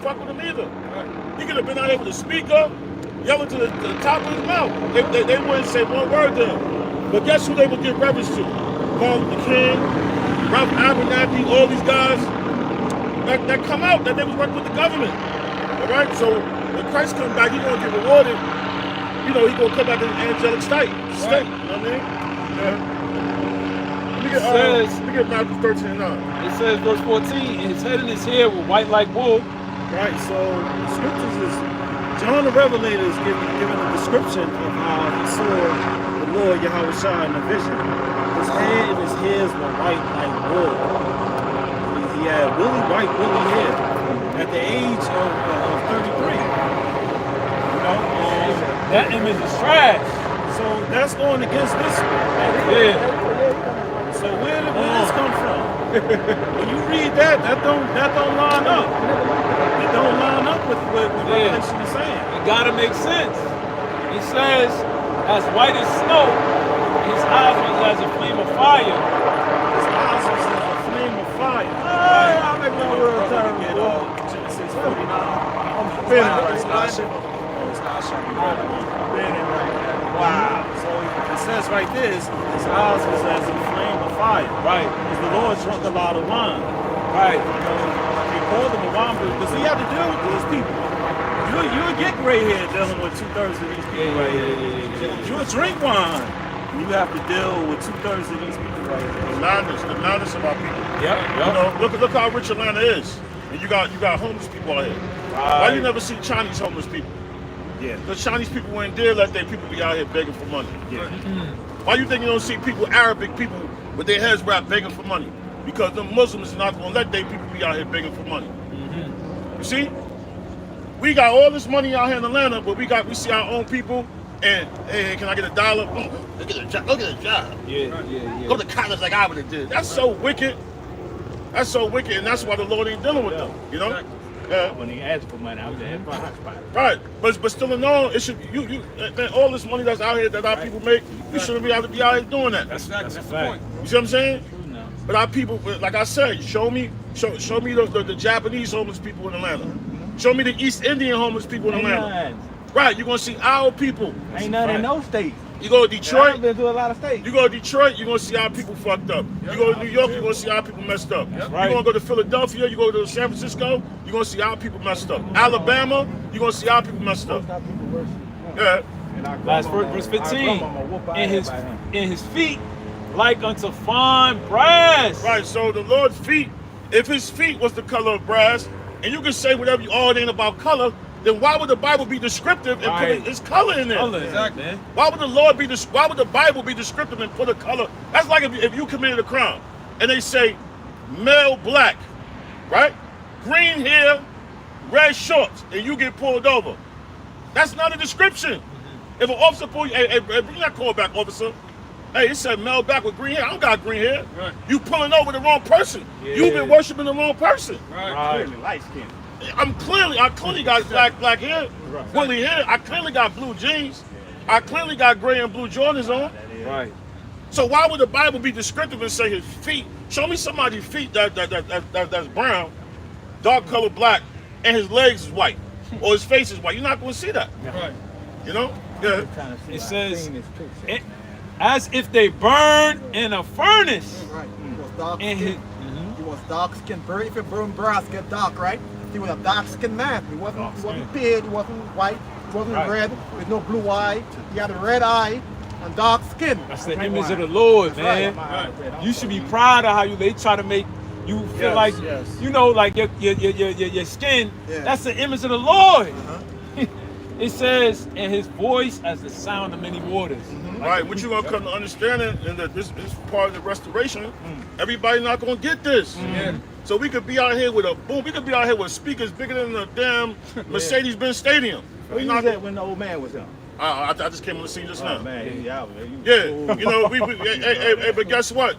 fuck with him either. He could have been out there with a speaker, yelling to the top of his mouth. They wouldn't say one word to him. But guess who they would give reverence to? Martin Luther King, Ralph Abernathy, all these guys that come out that they was working with the government. All right, so when Christ comes back, he's gonna get rewarded. You know, he's gonna come back in an angelic state. You know what I mean? Yeah. Let me get Matthew 13 and 9. It says, verse 14, his head and his hair were white like wool. Right, so the scriptures is, John the Revelator is giving a description of how he saw the Lord Yahawashi in a vision. His head and his hairs were white like wool. He had white woolly hair at the age of 33. You know? That image is trash. So that's going against this. Yeah. So where did this come from? When you read that don't line up. It don't line up with what Revelation is saying. It gotta make sense. He says, as white as snow, his eyes was as a flame of fire. His eyes was as a flame of fire. I'll make no real term. Genesis 49. Wow. So it says right there, his eyes was as a flame of fire. Right. Because the Lord drunk a lot of wine. Right. They called him a wine because he had to deal with these people. You would get gray hair dealing with 2/3 of these people right here. You would drink wine. You have to deal with 2/3 of these people right here. The madness of our people. Yep. You know, look how rich Atlanta is. And you got homeless people out here. Right. Why you never see Chinese homeless people? Yeah. Because Chinese people wouldn't dare let their people be out here begging for money. Yeah. Why you think you don't see people, Arabic people, with their heads wrapped begging for money? Because the Muslims are not going to let their people be out here begging for money. You see? We got all this money out here in Atlanta, but we see our own people, and hey, can I get $1? Look at the job. Look at the job. Yeah. Go to college like I would have did. That's so wicked. That's so wicked, and that's why the Lord ain't dealing with them. You know? Yeah. When he asked for money, I was at my hotspot. Right, but still in all, it should you all this money that's out here that our people make, we shouldn't be able to be out here doing that. That's the point. You see what I'm saying? But our people, like I said, show me the Japanese homeless people in Atlanta. Show me the East Indian homeless people in Atlanta. Right, you're gonna see our people. Ain't none in no states. You go to Detroit, I've been to a lot of states. you go to Detroit, you're gonna see our people fucked up. You go to New York, you're gonna see our people messed up. You're gonna go to Philadelphia, you go to San Francisco, you're gonna see our people messed up. Alabama, you're gonna see our people messed up. Yeah. Last verse 15. In his feet, like unto fine brass. Right, so the Lord's feet, if his feet was the color of brass, and you can say whatever it ain't about color, then why would the Bible be descriptive and put his color in there? Exactly. Why would why would the Bible be descriptive and put a color? That's like if you committed a crime and they say male black, right? Green hair, red shorts, and you get pulled over. That's not a description. If an officer pull you, hey, bring that call back, officer. Hey, it said male black with green hair. I don't got green hair. Right. You pulling over the wrong person. You've been worshiping the wrong person. Right. Light skin. I clearly got black hair, woolly hair. I clearly got blue jeans. I clearly got gray and blue Jordans on. Right. So why would the Bible be descriptive and say his feet? Show me somebody's feet that's brown, dark color black, and his legs is white, or his face is white. You're not going to see that. Right. You know? Yeah. It says, as if they burn in a furnace. Right. He was dark And skinned. He was dark skinned. If you burn brass, get dark, right? He was a dark skinned man. He wasn't pale, he wasn't white, he wasn't red, with no blue eye. He had a red eye and dark skin. That's the image of the Lord, man. Right. You should be proud of how they try to make you feel like you know, like your skin. Yeah. That's the image of the Lord. It says, and his voice as the sound of many waters. Right, what you gonna come to understanding, and that this is part of the restoration. Everybody not gonna get this. So we could be out here with a boom. We could be out here with speakers bigger than the damn Mercedes-Benz Stadium. Where you was at when the old man was young? I just came on the scene just now. Man, Yeah, you know, but guess what?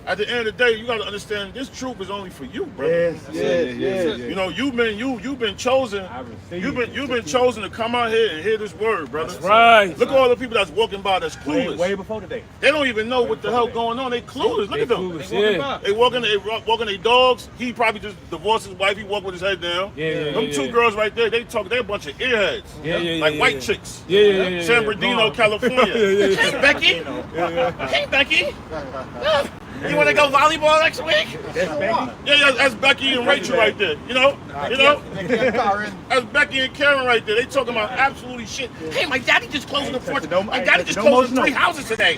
at the end of the day, you got to understand this truth is only for you, brother. Yes. You know, you've been chosen. I received You've been chosen to come out here and hear this word, brother. That's right. Look at all the people that's walking by that's clueless. way before today. They don't even know what the hell going on. They clueless. Look at them. They walking their dogs. He probably just divorced his wife. He walk with his head down. Them two girls right there, they a bunch of earheads. Like white chicks. San Bernardino, California. Hey, Becky. Hey, Becky. You want to go volleyball next week? Yeah, that's Becky and Rachel right there. You know. That's Becky and Karen right there. They talking about absolutely shit. Hey, my daddy just closing the porch. My daddy just closing 3 houses today.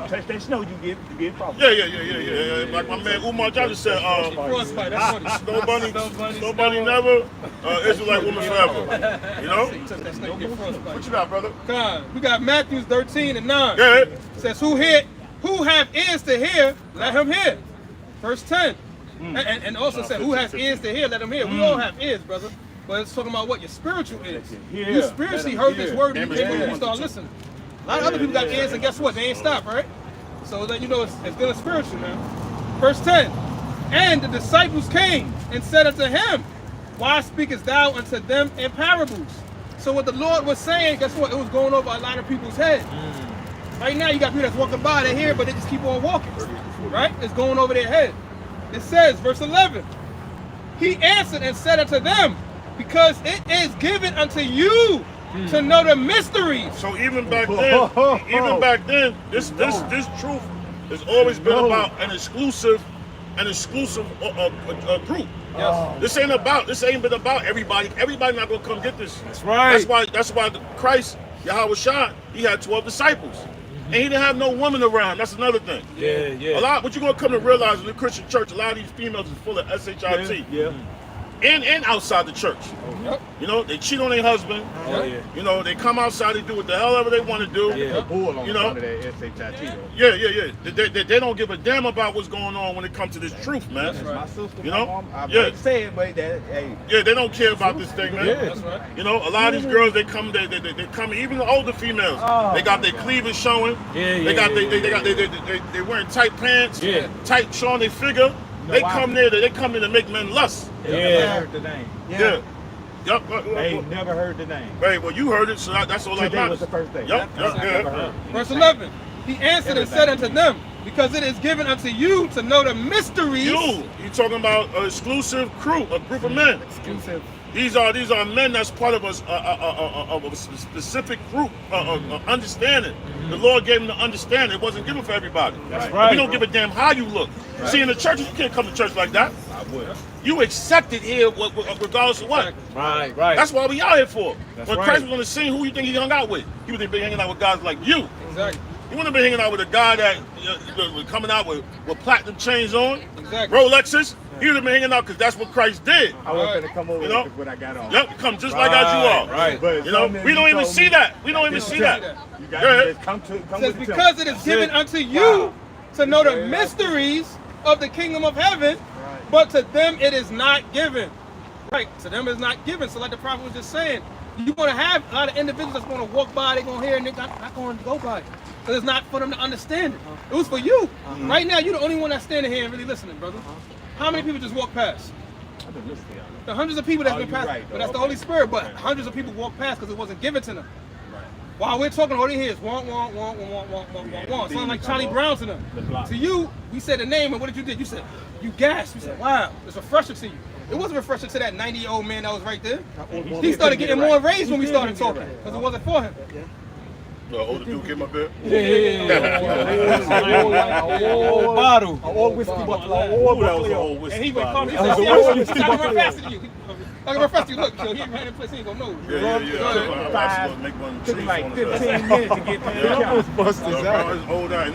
Touch that snow, you get problems. Yeah. Like my man Umar just said, nobody never, Israelite woman forever. You know? What you got, brother? God, we got Matthew 13 and 9. Yeah. It says, who have ears to hear, let him hear. Verse 10. And also said, who has ears to hear, let him hear. We all have ears, brother. But it's talking about what your spiritual ears. You spiritually heard this word and you start listening. A lot of other people got ears and guess what? They ain't stopped, right? So then you know it's still spiritual now. Verse 10. And the disciples came and said unto him, why speakest thou unto them in parables? So what the Lord was saying, guess what? It was going over a lot of people's heads. Right now, you got people that's walking by, they hear, but they just keep on walking, right? It's going over their head. It says, verse 11, he answered and said unto them, because it is given unto you to know the mysteries. So even back then, this truth has always been about an exclusive group. Yes. This ain't been about everybody. Everybody not gonna come get this. That's right. That's why Christ, Yahawashi, he had 12 disciples. And he didn't have no woman around. That's another thing. Yeah. What you're gonna come to realize in the Christian church, a lot of these females is full of SHIT. And outside the church. You know, they cheat on their husband. You know, they come outside, they do what the hell ever they want to do. You know? They don't give a damn about what's going on when it comes to this truth, man. That's my sister, you know? my mom, I say it, but that, hey. Yeah, they don't care about this thing, man. That's right. You know, a lot of these girls, they come, even the older females, they got their cleavage showing. They wearing tight pants, tight showing their figure. They come there to make men lust. Never heard the name. They never heard the name. Right, well, you heard it, so that's all that matters. Today was the first day. Verse 11, he answered and said unto them, because it is given unto you to know the mysteries. You talking about an exclusive crew, a group of men. Exclusive. These are men that's part of a specific group, understanding. The Lord gave them the understanding. It wasn't given for everybody. That's right. We don't give a damn how you look. See, in the churches, you can't come to church like that. I would. You accepted here regardless of what. Right. That's why we out here for. That's when right. Christ was on the scene, who you think he hung out with? He would have been hanging out with guys like you. Exactly. You wouldn't have been hanging out with a guy that was coming out with platinum chains on, Exactly. Rolexes. He would have been hanging out because that's what Christ did. I wasn't gonna come over You know? when I got on. Yep, come just like as you are. Right. But You know, we don't even see that. We don't even see that. You got to come It says, with the because it is given unto you to know the mysteries of the kingdom of heaven, but to them it is not given. Right, to them it's not given. So like the prophet was just saying, you're going to have a lot of individuals that's going to walk by, they're going to hear, and they're not going to go by it. Because it's not for them to understand it. It was for you. Right now, you're the only one that's standing here and really listening, brother. How many people just walk past? I've been listening. The hundreds of people that's been you're past, right, but that's the okay. Holy Spirit. But hundreds of people walk past because it wasn't given to them. While we're talking, all they hear is want. Sound like Charlie Brown to them. To you, we said the name, and what did you do? You said, you gasped. You said, wow, it's refreshing to you. It wasn't refreshing to that 90-year-old man that was right there. He started getting more raised when we started talking, because it wasn't for him. The older dude came up there. Old bottle. Old whiskey bottle. Ooh, that was an old whiskey And he went bottle. calling, he said, I can run faster than you. I can run faster than you. Look, so he ran in place, he ain't gonna know. Yeah. I was make one Took trees like on his 15 ass. minutes to get to the Yeah. bus. Bro, it's old out.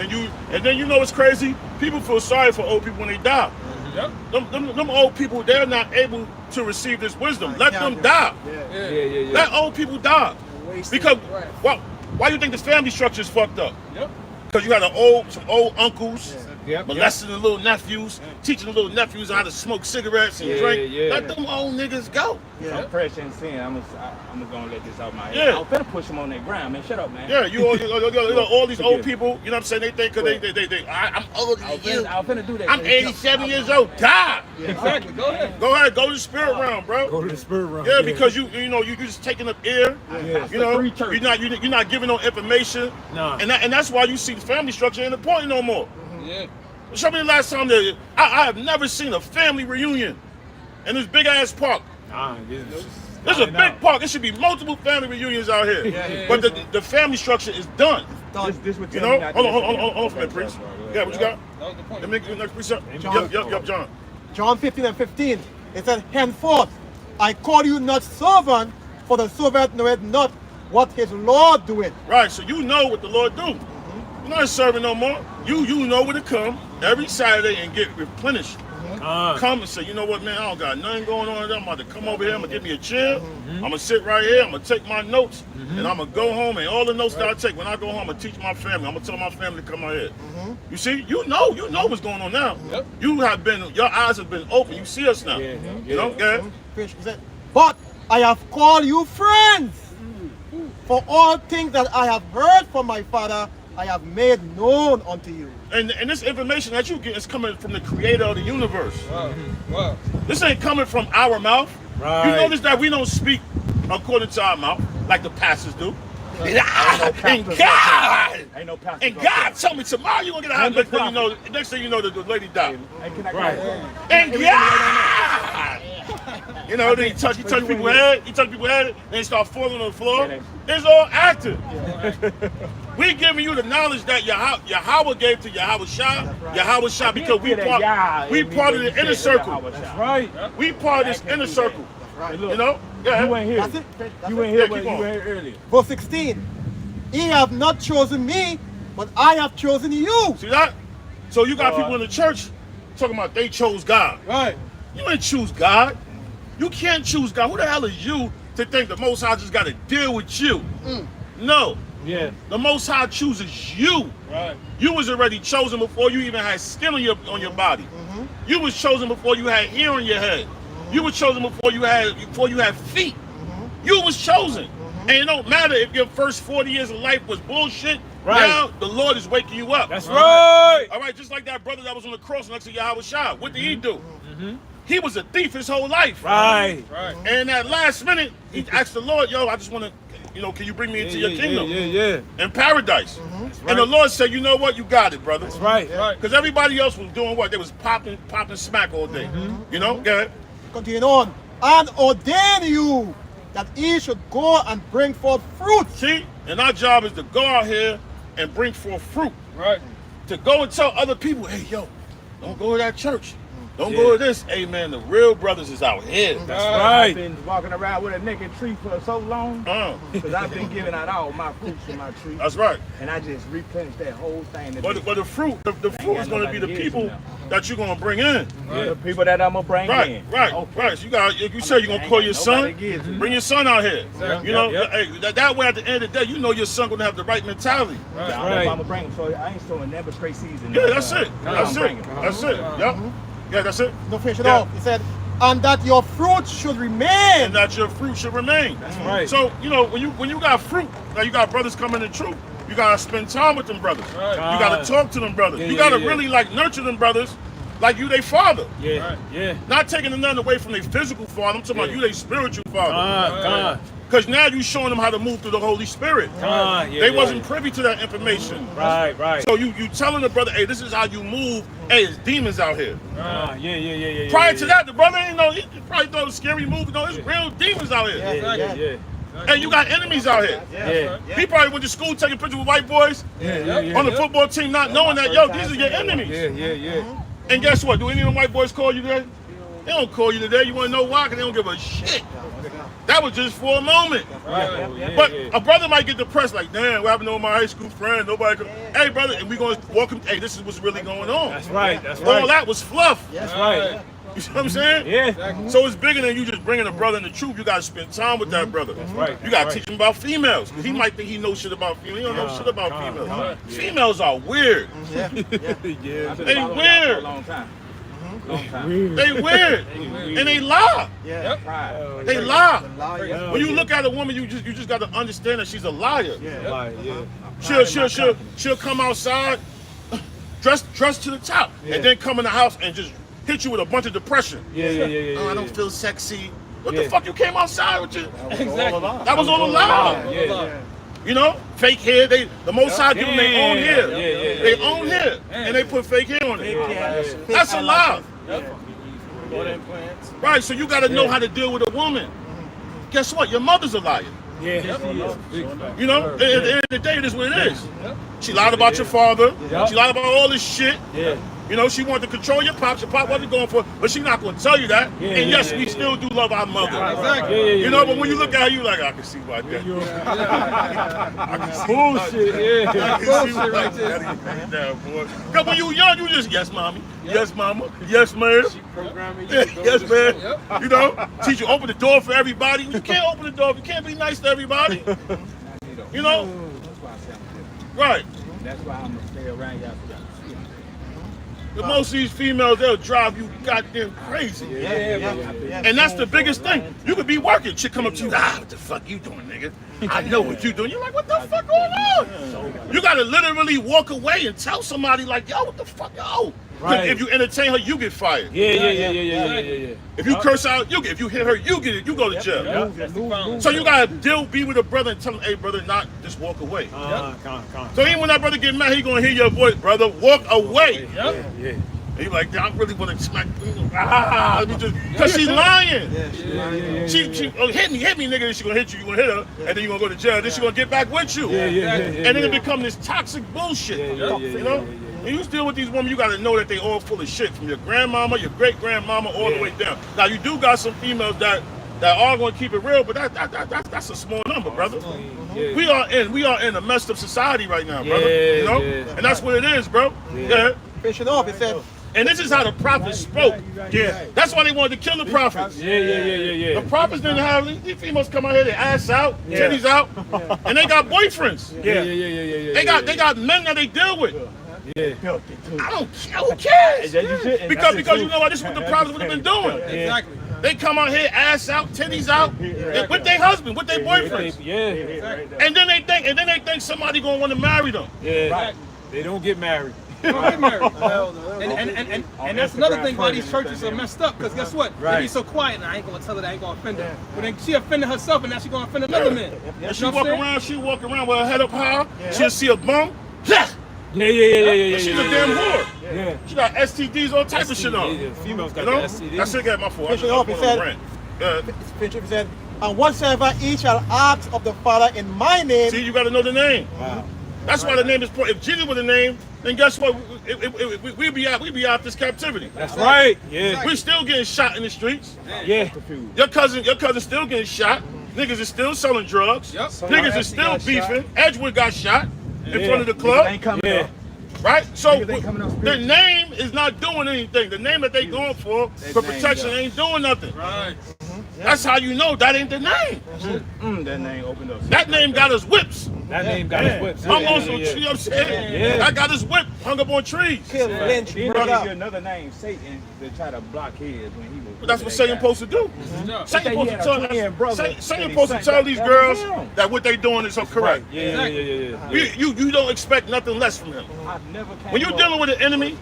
And then you know what's crazy? People feel sorry for old people when they die. Yep. Them old people, they're not able to receive this wisdom. Let them die. Yeah. Let old people die. Because why do you think the family structure is fucked up? Yep. Because you had some old uncles, Yep, molesting the little nephews, teaching the little nephews how to smoke cigarettes and drink. Let them old niggas go. I'm fresh in sin. I'm gonna let this out my head. Yeah. I'm finna push him on that ground, man. Shut up, man. Yeah, you all these old people, you know what I'm saying? They think I'm older than you. I'm finna do that. I'm 87 years old. Die. Exactly. Go ahead. Go ahead, go to the spirit realm, bro. Go to the spirit realm. Yeah, because you just taking up air. You know, you're not giving no information. Nah. And that's why you see the family structure ain't important no more. Yeah. Show me the last time that I have never seen a family reunion in this big ass park. Nah, There's a big park. There should be multiple family reunions out here. Yeah. But the family structure is done. This would You tell know? me not to Hold listen to on him. for a minute, priest. Yeah, what you got? That was the point. Let me get the next precept. John. Yep, John. John 15:15. It said, henceforth, I call you not servant, for the servant knoweth not what his Lord doeth. Right, so you know what the Lord do. You're not serving no more. You know where to come every Saturday and get replenished. Come and say, you know what, man, I don't got nothing going on. I'm about to come over here. I'm going to get me a chair. I'm going to sit right here. I'm going to take my notes. And I'm going to go home. And all the notes that I take, when I go home, I'm going to teach my family. I'm going to tell my family to come out here. You see, you know what's going on now. Yep. Your eyes have been open. You see us now. You know, He said, but I have called you friends. For all things that I have heard from my Father, I have made known unto you. And this information that you get is coming from the creator of the universe. Wow. This ain't coming from our mouth. Right. You notice that we don't speak according to our mouth like the pastors do. And God, Ain't no pastor. and God told me tomorrow you're gonna get a hot next thing you know, next thing you know, the lady died. Hey, can I Right. And God, you know, then he touch people's head, and they start falling on the floor. It's all acting. We giving you the knowledge that Yahweh gave to Yahawashi, Yahawashi, because we part of the inner circle. That's right. We part of this inner circle. You know? Yeah. You ain't here. That's it. That's You it. ain't here, Yeah, but keep you going. ain't here earlier. Verse 16. Ye have not chosen me, but I have chosen you. See that? So you got people in the church talking about they chose God. Right. You ain't choose God. You can't choose God. Who the hell is you to think the Most High just got to deal with you? No. Yeah. The Most High chooses you. Right. You was already chosen before you even had skin on your body. You was chosen before you had hair on your head. You was chosen before you had feet. You was chosen. And it don't matter if your first 40 years of life was bullshit. Right. Now the Lord is waking you up. That's right. All right, just like that brother that was on the cross next to Yahawashi. What did he do? He was a thief his whole life. Right. Right. And at last minute, he asked the Lord, yo, I just want to, can you bring me into your kingdom? Yeah. In paradise. And the Lord said, you know what? You got it, brother. That's right. Right. Because everybody else was doing what? They was popping smack all day. You know? Go ahead. Continuing on. And ordain you that ye should go and bring forth fruit. See? And our job is to go out here and bring forth fruit. Right. To go and tell other people, hey, yo, don't go to that church. Don't go to this. Hey, man, the real brothers is out here. That's I've right. been walking around with a naked tree for so long because I've been giving out all my fruits from my tree, That's right. and I just replenished that whole thing. But the fruit is going to be the people that you're going to bring in. The people that I'm gonna bring in. Right. So you say you're going to call your son. Nobody gives me. Bring your son out here. Exactly. You know, Yep. hey, that way at the end of the day, you know your son going to have the right mentality. I don't know Right. if I'm gonna bring him, so I ain't showing never straight season. Yeah, that's it. That's I'm it. bringing him. That's it. Yep. Yeah, that's it. No finish it Yeah. off. He said, and that your fruit should remain. And that your fruit should remain. That's right. So, when you got fruit, now you got brothers coming in truth, you gotta spend time with them brothers. Right. You gotta talk to them brothers. Yeah, you yeah, gotta yeah. really nurture them brothers like you they father. Yeah. Right. Yeah. Not taking nothing away from their physical father. I'm talking about you they spiritual father. God. Because now you showing them how to move through the Holy Spirit. Yeah. They wasn't privy to that information. Right. So you telling the brother, hey, this is how you move. Hey, it's demons out here. Yeah. Prior to that, the brother ain't know. He probably thought it was a scary movie. No, it's real demons out here. Yeah. And you got enemies out here. Yeah. He probably went to school taking pictures with white boys on the football team, not knowing that, yo, these are your enemies. Yeah. And guess what? Do any of them white boys call you today? They don't call you today. You want to know why? Because they don't give a shit. That was just for a moment. But a brother might get depressed, like, damn, what happened to my high school friend? Nobody could. Hey, brother, and we going to walk him. Hey, this is what's really going on. That's right. All that was fluff. That's right. You see what I'm saying? Yeah. Exactly. So it's bigger than you just bringing a brother in the truth. You got to spend time with that brother. That's right. You got to That's teach him about females. He might think he knows shit about females. He don't know shit about Come females. on. Females are weird. Yeah. They I've been following y'all weird. for a long time. Long time. They weird. And they lie. Yeah. Pride. They lie. Liar. When you look at a woman, you just got to understand that she's a liar. Yeah. She'll come outside, dressed to the top, and then come in the house and just hit you with a bunch of depression. Yeah. Oh, I don't feel sexy. What the fuck you came outside with you? Exactly. That was all a lie. Yeah. You know, fake hair. The Most High give them their own hair. Yeah. They own hair, and they put fake hair on it. That's a lie. Right. So you got to know how to deal with a woman. Guess what? Your mother's a liar. Yeah. You know, at the end of the day, it is what it is. She lied about your father. She lied about all this shit. Yeah. You know, she wanted to control your pops. Your pop wasn't going for it, but she's not going to tell you that. And yes, we still do love our mother. Exactly. You know, but when you look at her, you like, I can see why that. I can see Bullshit. I Yeah. can see why that. Down, boy. Because when you young, you just, yes, mommy. Yes, mama. Yes, ma'am. Yes, man. You know, teach you open the door for everybody. You can't open the door. You can't be nice to everybody. You know? That's why I say I'm different. Right. That's why I'm gonna stay around y'all. But most of these females, they'll drive you goddamn crazy. And that's the biggest thing. You could be working, chick come up to you, what the fuck you doing, nigga? I know what you doing. You're like, what the fuck going on? You gotta literally walk away and tell somebody like, yo, what the fuck, yo? Right. If you entertain her, you get fired. Yeah. If you curse out, you get. If you hit her, you get it. You go to jail. So you gotta be with a brother and tell him, hey, brother, not just walk away. So even when that brother get mad, he gonna hear your voice, brother. Walk away. Yeah. And you like, I really want to smack. Because she's lying. She hit me, nigga. Then she gonna hit you. You gonna hit her, and then you gonna go to jail. Then she gonna get back with you. And then it become this toxic bullshit. You know. When you deal with these women, you got to know that they all full of shit, from your grandmama, your great grandmama, all the way down. Now you do got some females that are going to keep it real, but that's a small number, brother. We are in a messed up society right now, brother. You know, and that's what it is, bro. Yeah. Finish off, it said. And this is how the prophets spoke. Yeah. That's why they wanted to kill the prophets. Yeah. The prophets didn't have these females come out here, their ass out, titties out, and they got boyfriends. Yeah. They got men that they deal with. Yeah. I don't care. Who cares? Because you know what? This is what the prophets would have been doing. Exactly. They come out here, ass out, titties out, with their husband, with their boyfriends. Yeah. And then they think somebody gonna want to marry them. Yeah. They don't get married. Don't get married. And that's another thing why these churches are messed up. Because guess what? They be so quiet, and I ain't gonna tell her that I ain't gonna offend her. But then she offended herself, and now she gonna offend another man. And she walk around with her head up high. She'll see a bum. Yeah. She's a damn whore. Yeah. She got STDs, all types of shit on. Yeah. Females got You know? STDs. That's it, got my fault. Finish it off, he said. Finish it, he said. And whatsoever each shall ask of the Father in my name. See, you got to know the name. Wow. That's why the name is important. If Jesus was the name, then guess what? We'd be out this captivity. That's right. Yeah. We're still getting shot in the streets. Yeah. Your cousin still getting shot. Niggas is still selling drugs. Yep. Niggas is still beefing. Edgewood got shot in front of the club. Yeah. Right? So Niggas ain't coming on street. the name is not doing anything. The name that they going for protection ain't doing nothing. Right. That's how you know that ain't the name. That name opened up. That name got us whips. That name got his whips. Hung on some tree, you know what I'm saying? Yeah. That got us whip, hung up on trees. Kill, lynch, Then brought they give you up. another name, Satan, to try to block his when he was. But that's what Satan's supposed to do. Yeah. Satan He had a twin brother Satan's and he supposed to sang tell that. these That girls was him. that what they doing is correct. Yeah. You don't expect nothing less from him. I never came When you're up- dealing with an enemy,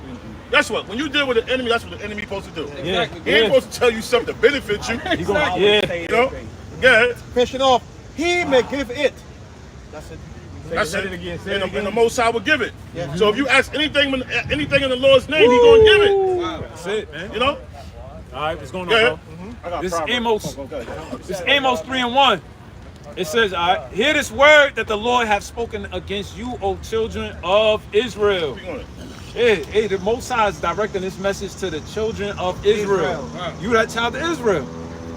guess what? When you deal with an enemy, that's what the enemy supposed to do. Yeah. He ain't supposed to tell you something to benefit you. He gonna, always yeah. say You know? that. Yeah, Finish it off. He may give it. That's it. that's Say it. it again, say it And again. the Most High will give it. Yeah. So if you ask anything in the Lord's name, He gonna give it. Wow. That's it, man. You know? All right, what's going on, Yeah. bro? This is Amos 3:1. It says, hear this word that the Lord hath spoken against you, O children of Israel. Speak on it. Hey, the Most High is directing this message to the children of Israel. Wow. You that child of Israel.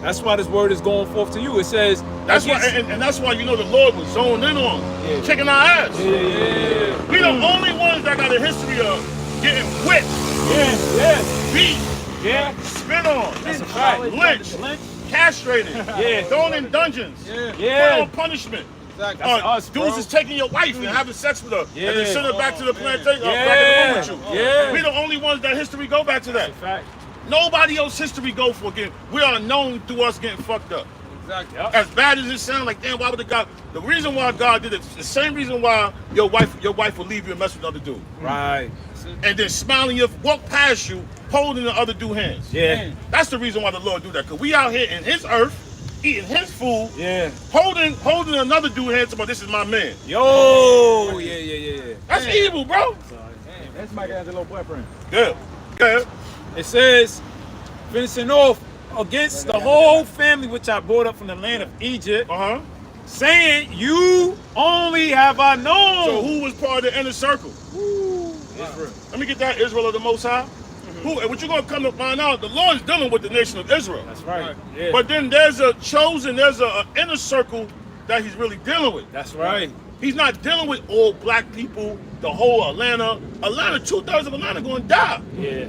That's why this word is going forth to you. It says, That's why, against- and that's why you know the Lord was zoned in on, Yeah. kicking our ass. Yeah. We the only ones that got a history of getting whipped, Yeah. beat, Yeah. spit on, That's a fact. lynched, castrated, thrown in dungeons, put on punishment. Exactly. That's us, bro. Dudes is taking your wife and having sex with her, and then Yeah. send her back to the plantation, back Yeah. in the room with you. Yeah. We're the only ones that history go back to that. Fact. Nobody else history go for getting. We are known through us getting fucked up. Exactly. Yep. As bad as it sounds, like damn, why would the God? The reason why God did it, the same reason why your wife will leave you and mess with another dude, Right. and then smiling your walk past you, holding the other dude hands. Yeah. That's the reason why the Lord do that. Cause we out here in His earth, eating His food, Yeah. holding another dude hands. About this is my man. Yo. Yeah. That's evil, bro. That's Michelangelo's boyfriend. Good. Good. It says, finishing off, against the whole family which I brought up from the land of Egypt, saying, you only have I known. So who was part of the inner circle? Israel. Let me get that. Israel of the Most High. Who? And what you're gonna come to find out, the Lord is dealing with the nation of Israel. That's right. Yeah. But then there's a chosen, there's a inner circle that He's really dealing with. That's right. He's not dealing with all black people, the whole Atlanta. Atlanta, 2/3 of Atlanta gonna die. Yeah.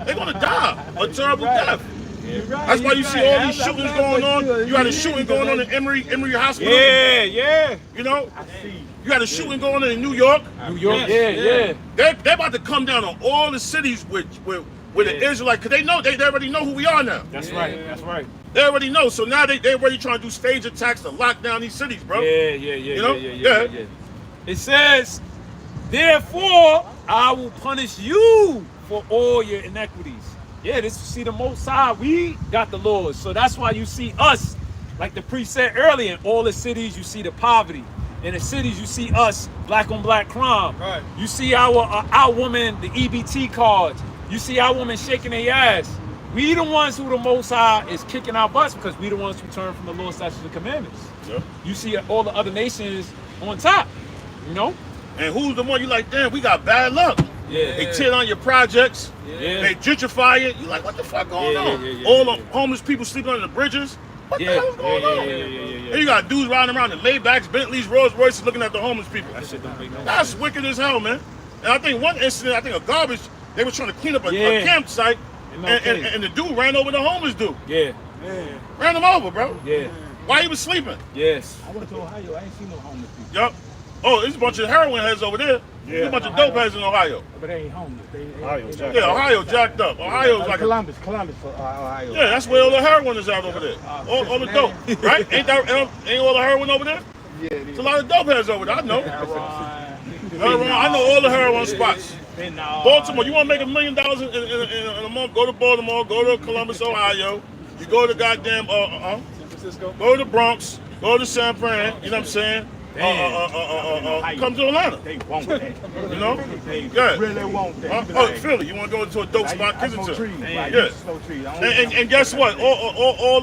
They're gonna die a terrible death. Right, That's why you see all these That's shootings bad, going but on. You had a shooting going on in Emory Hospital. Yeah. You know, you had a shooting going on in New York. New York. Yeah. They're about to come down on all the cities with the Israelites, because they know they already know who we are now. That's right. They already know. So now they already trying to do stage attacks to lock down these cities, bro. Yeah. You know? Yeah. It says, therefore, I will punish you for all your iniquities. Yeah, this you see the Most High, we got the Lord. So that's why you see us, like the priest said earlier, in all the cities you see the poverty. In the cities you see us, black on black crime. Right. You see our women, the EBT cards. You see our women shaking their ass. We the ones who the Most High is kicking our butts because we the ones who turn from the Lord's statutes and commandments. Yeah. You see all the other nations on top, you know? And who's the one you like, damn, we got bad luck. Yeah. They tear down your projects. Yeah. They gentrify it. You like, what the fuck going on? Yeah. All the homeless people sleeping under the bridges. What the hell's going on? And you got dudes riding around in Maybachs, Bentleys, Rolls Royces looking at the homeless people. That shit don't make no sense. That's wicked as hell, man. And I think one incident, I think a garbage, they were trying to clean up a campsite, and the dude ran over the homeless dude. Yeah. Ran him over, bro. Yeah. While he was sleeping. Yes. I went to Ohio. I ain't seen no homeless people. Yup. Oh, there's a bunch of heroin heads over there. There's a bunch of dope heads in Ohio. But they ain't homeless. Yeah, Ohio jacked up. Ohio's like Columbus for Ohio. yeah, that's where all the heroin is out over there. All the dope, right? Ain't all the heroin over there? Yeah, There's a lot of dope heads over there. I know. Heroin, I know all the heroin spots. Baltimore, you want to make $1 million in a month? Go to Baltimore. Go to Columbus, Ohio. You go to goddamn San Francisco. Go to the Bronx. Go to San Fran. You know what I'm saying? Come to Atlanta. They want that. You know? They Yeah. really want that. Oh, Philly. You want to go to a dope spot? I smoke Kensington. trees. Yeah. And guess what? All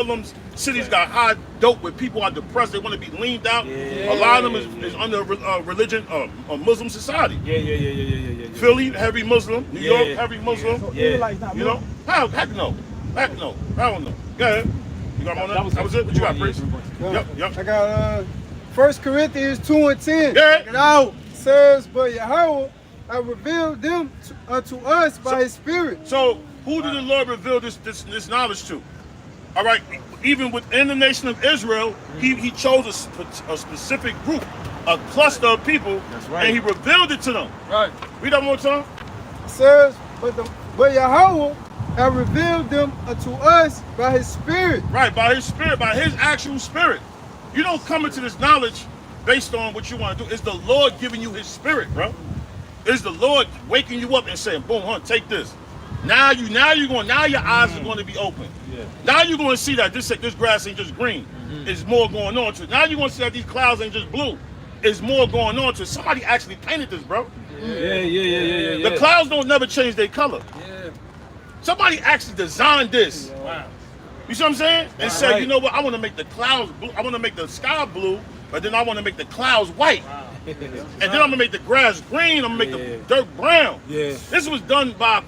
them cities got high dope where people are depressed. They want to be leaned out. A lot of them is under religion, a Muslim society. Yeah. Philly, heavy Muslim. New York, heavy Muslim. Yeah. You know? How? Heck no. I don't know. Go ahead. You got more? That was it? What you got, Prince? Yep. I got 1 Corinthians 2:10. Yeah. Check it out. It says, but Yahweh I revealed them unto us by His Spirit. So, who did the Lord reveal this knowledge to? All right, even within the nation of Israel, He chose a specific group, a cluster of people, and He revealed it to them. Right. Read that one more time. It says, but Yahweh have revealed them unto us by His Spirit. Right, by His Spirit, by His actual Spirit. You don't come into this knowledge based on what you want to do. It's the Lord giving you His Spirit, bro. It's the Lord waking you up and saying, boom, take this. Now your eyes are going to be open. Yeah. Now you're going to see that this grass ain't just green. There's more going on to it. Now you're going to see that these clouds ain't just blue. There's more going on to it. Somebody actually painted this, bro. Yeah. The clouds don't never change their color. Yeah. Somebody actually designed this. Wow. You see what I'm saying? And said, you know what? I want to make the clouds blue. I want to make the sky blue, but then I want to make the clouds white. And then I'm gonna make the grass green. I'm gonna make the dirt brown. Yeah. This was done by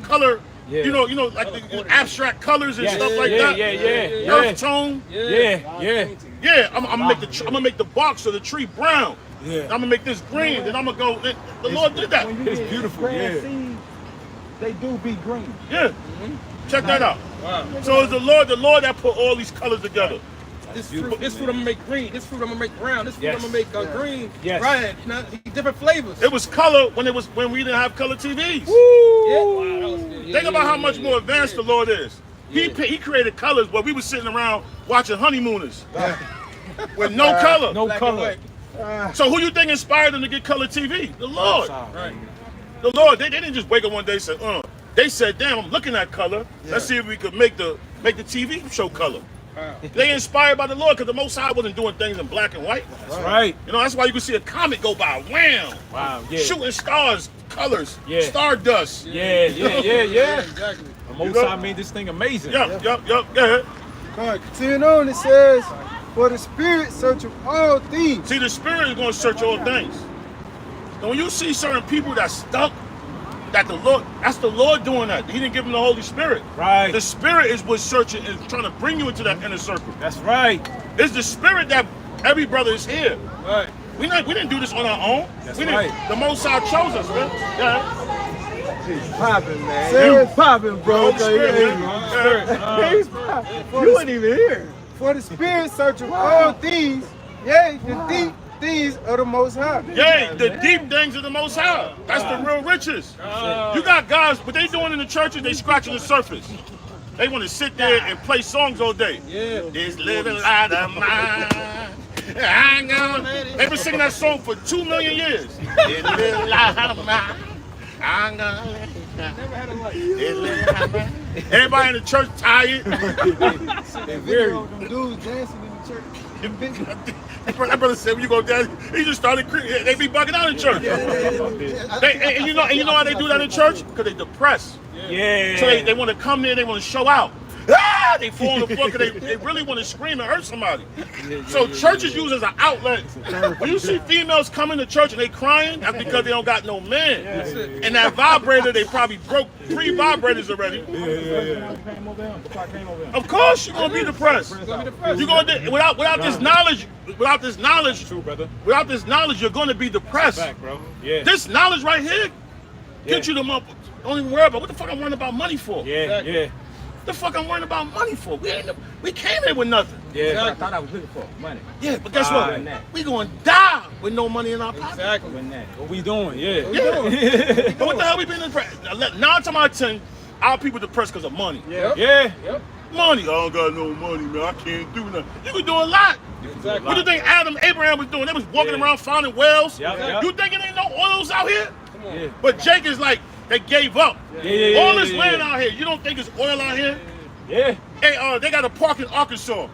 color. Yeah. You know, like the abstract colors and stuff like that. Yeah. Earth tone. Yeah. I'm gonna make the bark of the tree brown. Yeah. I'm gonna make this green. Then I'm gonna go. The Lord did that. It's beautiful. They do be green. Yeah. Check that out. Wow. So it's the Lord that put all these colors together. This fruit I'm gonna make green. This fruit I'm gonna make brown. This fruit Yes. I'm gonna make green. Yes. Right. You know, different flavors. It was color when we didn't have color TVs. Yeah. Wow, that was good. Think about how much more advanced the Lord is. He created colors, but we were sitting around watching honeymooners with no color. No Black and color. white. So who you think inspired them to get color TV? The Lord. Right. The Lord. They didn't just wake up one day and say, They said, damn, I'm looking at color. Let's see if we could make the TV show color. Wow. They inspired by the Lord because the Most High wasn't doing things in black and white. That's right. You know, that's why you can see a comet go by. Wham! Wow. Yeah. Shooting stars, colors, Yeah. stardust. Yeah. Exactly. The Most High made this thing amazing. Yup. Go ahead. All right, continuing on, it says, for the Spirit searcheth all things. See, the Spirit is going to search all things. And when you see certain people that's stuck, that's the Lord doing that. He didn't give them the Holy Spirit. Right. The Spirit is what's searching and trying to bring you into that inner circle. That's right. It's the Spirit that every brother is here. Right. We didn't do this on our own. That's We didn't. right. The Most High chose us, man. Yeah. He's popping, man. Says, He's popping, bro. Holy Spirit, man. He's popping. You weren't even here. For the Spirit searcheth all things, yea, the deep things of the Most High. Yay, the deep things of the Most High. That's the real riches. You got guys, what they doing in the churches, they scratching the surface. They want to sit there and play songs all day. Yeah. This living light of mine. They've been singing that song for 2 million years. This living light of mine. I'm gonna let it down. This living light of mine. Everybody in the church tired. Them dudes dancing in the church. That brother said, when you go down, he just started, they be bugging out in church. And you know how they do that in church? Because they depressed. Yeah. So they want to come there, they want to show out. They fall on the floor because they really want to scream and hurt somebody. So churches use as an outlet. When you see females come into church and they crying, that's because they don't got no man. And that vibrator, they probably broke 3 vibrators already. Of course you're gonna be depressed. You're gonna without this knowledge, True, brother. without this knowledge, you're gonna be depressed. Back, bro. Yeah. This knowledge right here get Yeah. you them up. Don't even worry about what the fuck I'm worrying about money for. Yeah. Yeah. The fuck I'm worrying about money for? We came here with nothing. Yeah. I thought I was looking for money. Yeah, but guess Right. what? We gonna die with no money in our pocket. Exactly. When that. What we doing? Yeah. Yeah. But what the hell we been depressed? 9 times out of 10, our people depressed because of money. Yep. Yeah. Yep. Money. I don't got no money, man. I can't do nothing. You can do a lot. Exactly. What do you think Abraham was doing? They was walking Yeah. around finding wells. Yep. You think it ain't no oils out here? Come on. Yeah. But Jake is like, they gave up. Yeah. All this land out here. You don't think it's oil out here? Yeah. Hey, they got a park in Arkansas.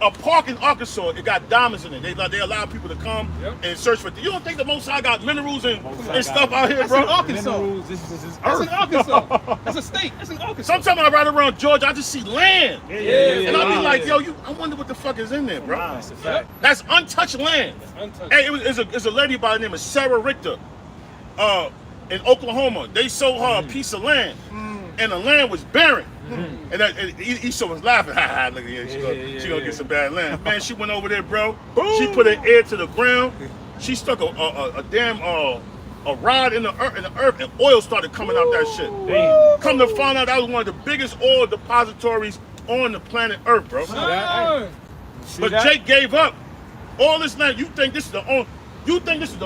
A park in Arkansas. It got diamonds in it. They allow people to come and search for. You don't think the Most High got minerals and stuff out here, That's in bro? Arkansas. Minerals, this is That's in earth. Arkansas. That's a state. That's in Arkansas. Sometimes I ride around Georgia, I just see land. Yeah. And I be like, yo, I wonder what the fuck is in there, bro. That's a fact. That's untouched land. Untouched. Hey, it's a lady by the name of Sarah Richter, in Oklahoma. They sold her a piece of land, and the land was barren. And Esau was laughing. Ha ha! Look at her. She gonna get some bad land. Man, she went over there, bro. She put her ear to the ground. She stuck a damn a rod in the earth, and oil started coming out that shit. Damn. Come to find out, that was one of the biggest oil depositories on the planet Earth, bro. Ah. But that? Jake gave up. All this land, you think this is the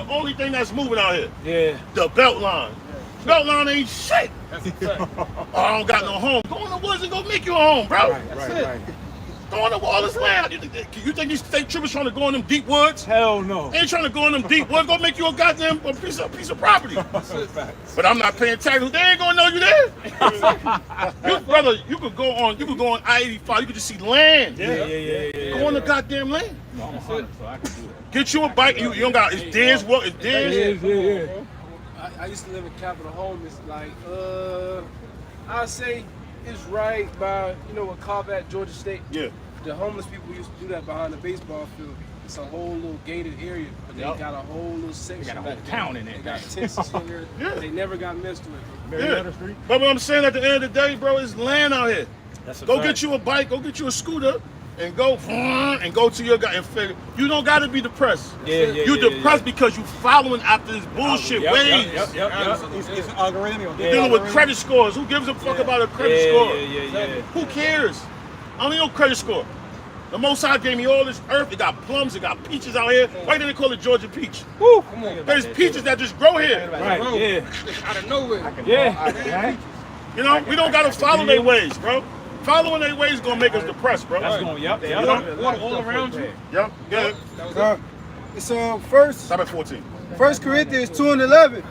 only thing that's moving out here? Yeah. The belt line. Belt line ain't shit. That's a fact. Oh, I don't got no home. Go in the woods and go make you a home, bro. Right. Go on all this land. You think these state troopers trying to go in them deep woods? Hell no. They ain't trying to go in them deep woods. Go make you a goddamn piece of property. But I'm not paying taxes. They ain't gonna know you there. Brother, you could go on I-85. You could just see land. Yeah. Go on the goddamn land. I'm a hunter, so I can do that. Get you a bike. You don't got. It's theirs. What? It's theirs. Yeah. I used to live in Capitol Home. It's like, I'd say it's right by, what Carvat, Georgia State. Yeah. The homeless people used to do that behind the baseball field. It's a whole little gated area, but they got a whole little section. They got a back whole there. town in there. They got tents in there. Yeah. They never got messed with. Yeah. But what I'm saying at the end of the day, bro, is land out here. That's a Go fact. get you a bike. Go get you a scooter. and go to your guy and figure. You don't got to be depressed. You depressed because you following after this bullshit ways. It's an algorithm. You're dealing with credit scores. Who gives a fuck about a credit score? Yeah. Who cares? I don't need no credit score. The Most High gave me all this earth. It got plums. It got peaches out here. Why do they call it Georgia peach? Woo. There's peaches that just grow here. Right. Yeah. Out of nowhere. Yeah. You know, we don't gotta follow their ways, bro. Following their ways is gonna make us depressed, bro. That's going. Yep. Water all around you. Yep. Yeah. It's first Stop at 14. 1 Corinthians 2:11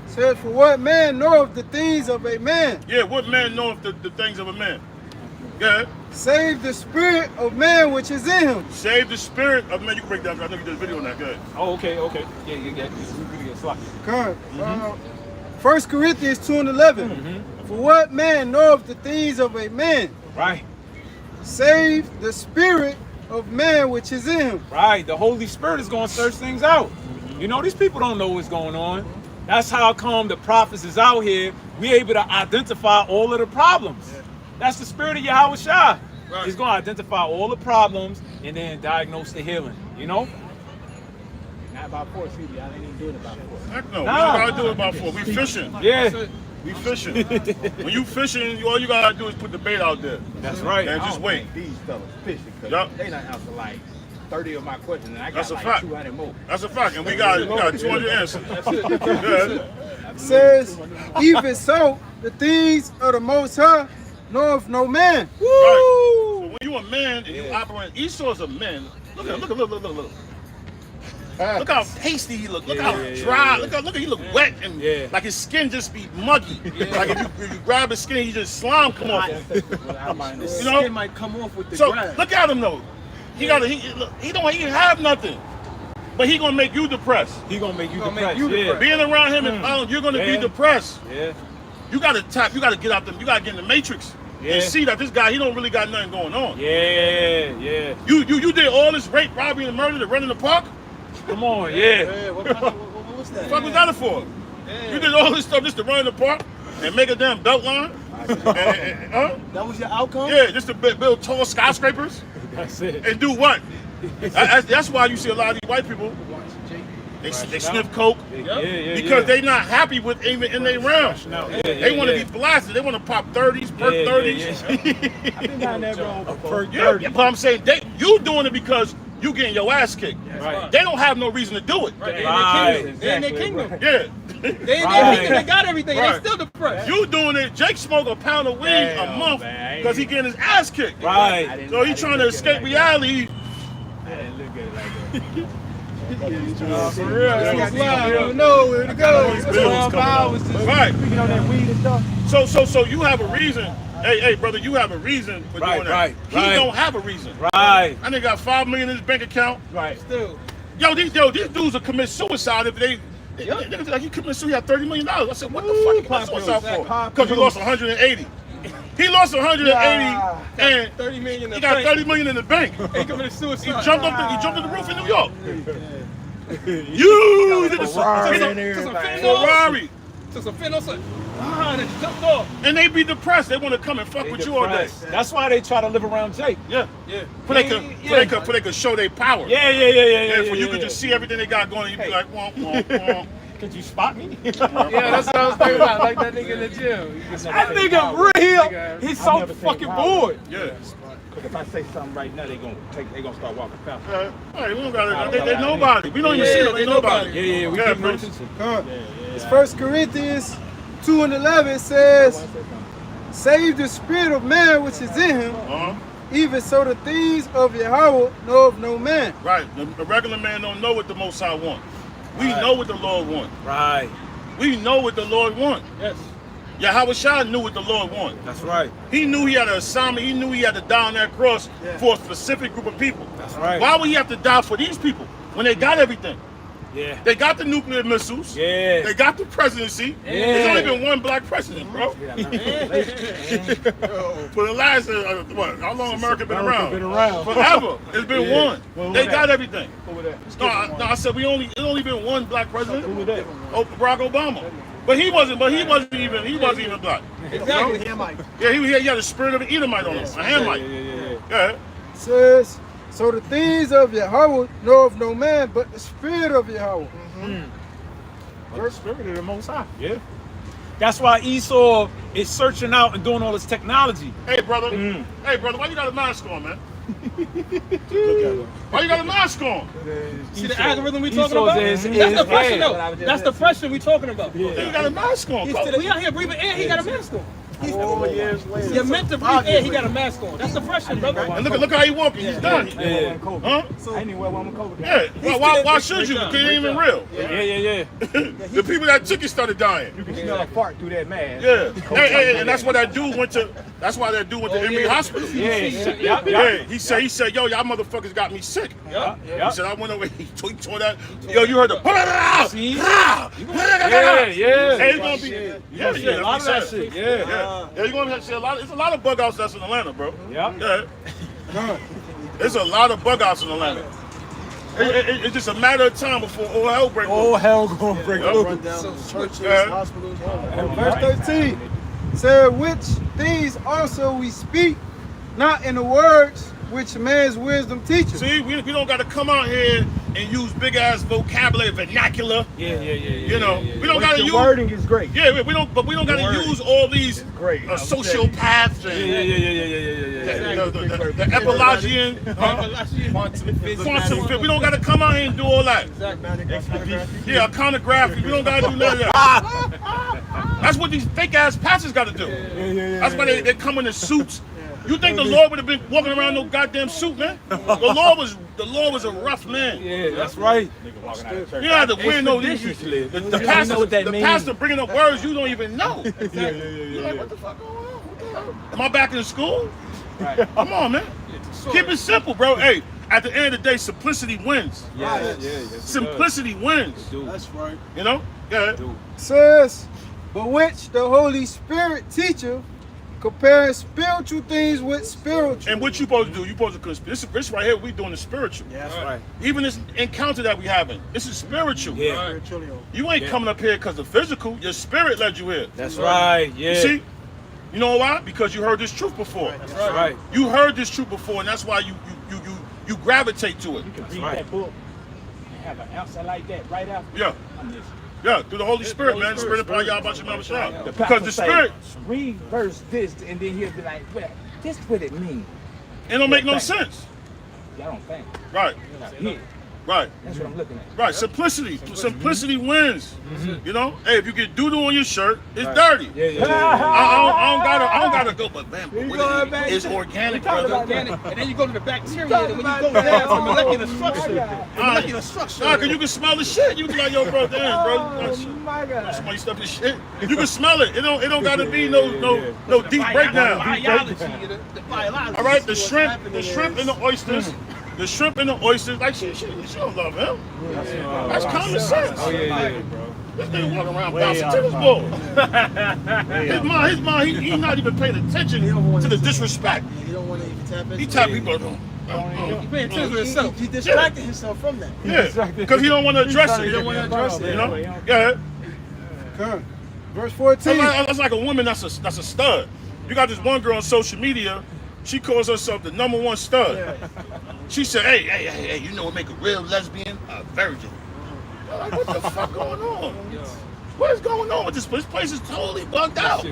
says, "For what man knoweth the things of a man, Yeah, what man knoweth the things of a man? Yeah. save the spirit of man which is in him." Save the spirit of man. You can break down. I know you did a video on that. Good. Oh, okay. Yeah. Come. 1 Corinthians 2:11. For what man knoweth the things of a man, Right. save the spirit of man which is in him. Right. The Holy Spirit is going to search things out. You know, these people don't know what's going on. That's how come the prophets is out here. We able to identify all of the problems. That's the spirit of Yahawashi. Right. He's going to identify all the problems and then diagnose the healing. You know? Not about force, I ain't even doing it about force. Heck no. Nah. We don't gotta do it about 4. We fishing. Yeah. We fishing. When you fishing, all you gotta do is put the bait out there That's right. and just wait. These fellas fishing because Yup. they not answer like 30 of my questions and I got That's a like fact. 200 more. That's a fact, and we got 200 answers. Yeah. Says, even so, the things of the Most High knoweth no man. Right. So when you a man and you operate, Esau's a man. Look. Look how pasty he look. Look how dry. Look how he look wet and like his skin just be muggy. Like if you grab his skin, he just slime come off. The You know? skin might come off with the So grass. look at him though. He don't have nothing, but he gonna make you depressed. He going to make you Gonna make depressed. you Yeah. Being around him and following, you're gonna be depressed. Yeah. You gotta get out them. You gotta get in the matrix and see that this guy he don't really got nothing going on. Yeah. You did all this rape, robbery, and murder to run in the park. Come on. Yeah. What was that? What the fuck was that for? You did all this stuff just to run in the park and make a damn belt line? Huh? That was your outcome? Yeah, just to build tall skyscrapers That's it. and do what? That's why you see a lot of these white people. They sniff coke because they not happy with even in their realm. They want to be blasted. They want to pop 30s, perk 30s. I've been down there wrong before. Yeah, but I'm saying you doing it because you getting your ass kicked. Right. They don't have no reason to do it. They in their kingdom. Yeah. They in their kingdom. They got everything. Right. They still depressed. You doing it. Jake smoke a pound of weed a month because he getting his ass kicked. Right. So he trying to escape reality. I didn't look at it like that. For real. I don't know where to go. These bills coming out. Right. Speaking on that weed and stuff. So you have a reason. Hey, brother, you have a reason for doing that. Right. He don't have a reason. Right. I nigga got $5 million in his bank account. Right. Still. Yo, these dudes will commit suicide if they feel like he committed suicide. He had $30 million. I said, what the fuck you commit suicide for? Because he lost 180. He lost 180 and 30 million. he got 30 million in the bank. He committed He suicide. jumped off the roof in New York. You did the Ferrari. Took some fentanyl, and just jumped off. And they be depressed. They want to come and fuck with you all day. That's why they try to live around Jake. Yeah. For they could show their power. Yeah. For you could just see everything they got going and you be like, womp. Could you spot me? Yeah, that's what I was thinking about. Like that nigga in the gym. That nigga real. He's so fucking bored. Yeah. Because if I say something right now, they gonna start walking faster. All right, we don't got it. They nobody. We don't even see them. They nobody. Yeah. We Yeah, keep no Prince. attention. It's 1 Corinthians 2:11 says, save the spirit of man which is in him, even so the things of Yahweh know of no man. Right. The regular man don't know what the Most High want. We know what the Lord want. Right. We know what the Lord want. Yes. Yahawashi knew what the Lord want. That's right. He knew he had an assignment. He knew he had to die on that cross for a specific group of people. That's right. Why would he have to die for these people when they got everything? Yeah. They got the nuclear missiles. Yeah. They got the presidency. There's only been one black president, bro. For the last, how long America been around? Forever. It's been one. They got everything. No, I said it's only been one black president. Who was that? Barack Obama. But he wasn't even black. Exactly. Yeah, he had the spirit of an Edomite on him, a Hamite. Yeah. says, so the things of Yahweh know of no man, but the spirit of Yahweh. First spirit of the Most High. Yeah. That's why Esau is searching out and doing all this technology. Hey, brother. Hey, brother, why you got a mask on, man? Why you got a mask on? See the algorithm we talking about? That's the pressure, though. That's the pressure we talking about. You got a mask on. We out here breathing air, he got a mask on. 4 years later. You're meant to breathe air, he got a mask on. That's the pressure, brother. And look how he walking. He's done. Yeah. I Huh? ain't even wear one with COVID. Yeah. Why should you? Because it ain't even real. Yeah. The people that took it started dying. You can smell a fart through that mask. Yeah. Hey, and that's why that dude went to. That's why that dude went to Emory Hospital. Yeah. He said, yo, y'all motherfuckers got me sick. Yeah. He said, I went over. He tore that. Yo, you heard the. See? Yeah. Hey, it's gonna be. Yeah. A lot of that shit. Yeah, you're gonna see a lot. It's a lot of bug outs that's in Atlanta, bro. Yeah. There's a lot of bug outs in Atlanta. It's just a matter of time before all hell breaks loose. All hell gonna break loose. Run down churches, hospitals, And verse 13 said, which things also we speak, not in the words which man's wisdom teaches. See, we don't got to come out here and use big ass vocabulary, vernacular. Yeah. You know, we don't got to The use. wording is great. Yeah, we don't got to use all these Great. sociopaths and Yeah. the epilogian, quantum. We don't got to come out here and do all that. Yeah, iconography. We don't got to do none of that. That's what these fake ass pastors got to do. That's why they come in the suits. You think the Lord would have been walking around in no goddamn suit, man? The Lord was a rough man. Yeah, that's right. You don't have to wear no the pastor bringing up words you don't even know. You're like, what the fuck going on? What the hell? Am I back in school? Come on, man. Keep it simple, bro. Hey, at the end of the day, simplicity wins. Simplicity wins. That's right. You know? Yeah. Says, but which the Holy Spirit teacher, comparing spiritual things with spiritual. And what you supposed to do? You supposed to this right here. We doing the spiritual. Yeah, that's right. Even this encounter that we having, this is spiritual. Yeah. You ain't coming up here because of physical. Your spirit led you here. That's right. Yeah. You see? You know why? Because you heard this truth before. That's right. You heard this truth before, and that's why you gravitate to it. You can read that book and have an answer like that right after. Yeah. Yeah, through the Holy Spirit, man. The Spirit upon y'all about your mouth shop. Because the Spirit, Read verse this, and then he'll be like, well, this what it means. it don't make no sense. Y'all don't think. Right. Here. Right. That's what I'm looking at. Right. Simplicity. Simplicity wins. You know? Hey, if you get doodle on your shirt, it's dirty. I don't gotta go, but man, it's organic, brother. Organic, and then you go to the bacteria, and when you go down to molecular structure, Nah, cause you can smell the shit. You be like, yo, bro, damn, bro. My God. Smell you stuff this shit. You can smell it. It don't gotta be no deep breakdown. biology, the biology. All right, the shrimp and the oysters. The shrimp and the oysters, like she don't love him. That's common sense. Oh yeah, bro. This nigga walking around bouncing tennis ball. His mind, he's not even paying attention to the disrespect. You don't want to even tap into He tap people. He's paying attention to himself. He distracted himself from that. Yeah, because he don't want to address it. He don't want to address it. You know? Yeah. Come. Verse 14. That's like a woman that's a stud. You got this one girl on social media. She calls herself the #1 stud. She said, hey, you know what make a real lesbian? A virgin. I'm like, what the fuck going on? What is going on with this place? This place is totally bugged out.